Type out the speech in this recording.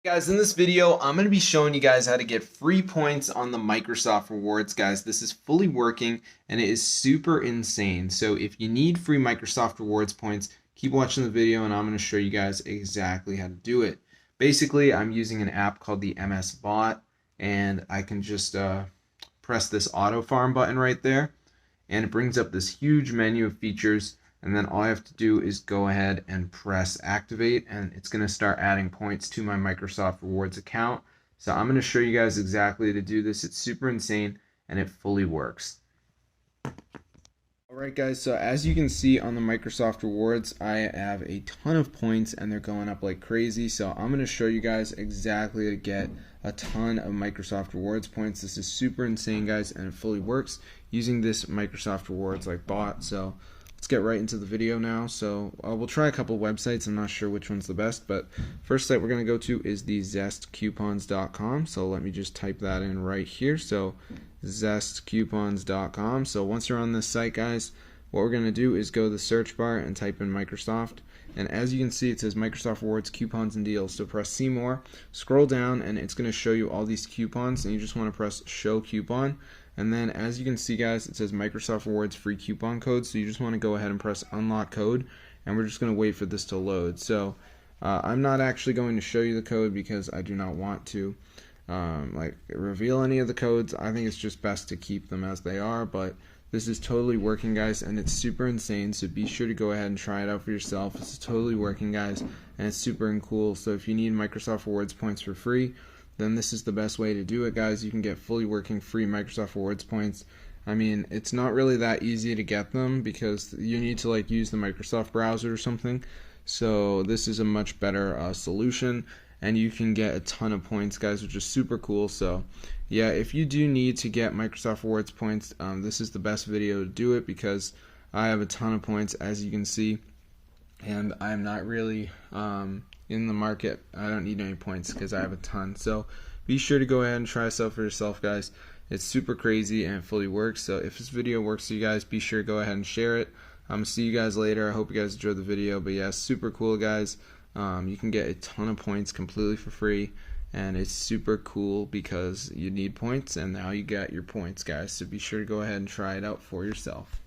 Guys, in this video, I'm going to be showing you guys how to get free points on the Microsoft Rewards, guys. This is fully working and it is super insane. So if you need free Microsoft Rewards points, keep watching the video and I'm going to show you guys exactly how to do it. Basically, I'm using an app called the MS Bot and I can just press this auto farm button right there and it brings up this huge menu of features, and then all I have to do is go ahead and press activate and it's going to start adding points to my Microsoft Rewards account. So I'm going to show you guys exactly how to do this. It's super insane and it fully works. Alright guys, so as you can see on the Microsoft Rewards, I have a ton of points and they're going up like crazy. So I'm going to show you guys exactly how to get a ton of Microsoft Rewards points. This is super insane, guys, and it fully works using this Microsoft Rewards like bot. So let's get right into the video now. So we'll try a couple websites. I'm not sure which one's the best, but first site we're going to go to is the zestcoupons.com. So let me just type that in right here. So zestcoupons.com. So once you're on this site, guys, what we're going to do is go to the search bar and type in Microsoft. And as you can see, it says Microsoft Rewards coupons and deals. So press see more, scroll down, and it's going to show you all these coupons, and you just want to press show coupon. And then as you can see, guys, it says Microsoft Rewards free coupon code. So you just want to go ahead and press unlock code, and we're just going to wait for this to load. So I'm not actually going to show you the code because I do not want to reveal any of the codes. I think it's just best to keep them as they are, but this is totally working, guys, and it's super insane. So be sure to go ahead and try it out for yourself. It's totally working, guys, and it's super cool. So if you need Microsoft Rewards points for free, then this is the best way to do it, guys. You can get fully working free Microsoft Rewards points. I mean, it's not really that easy to get them because you need to use the Microsoft browser or something. So this is a much better solution, and you can get a ton of points, guys, which is super cool. So yeah, if you do need to get Microsoft Rewards points, this is the best video to do it because I have a ton of points, as you can see, and I'm not really in the market. I don't need any points because I have a ton. So be sure to go ahead and try this out for yourself, guys. It's super crazy and it fully works. So if this video works for you guys, be sure to go ahead and share it. See you guys later. I hope you guys enjoyed the video. But yeah, super cool, guys. You can get a ton of points completely for free, and it's super cool because you need points, and now you got your points, guys. So be sure to go ahead and try it out for yourself.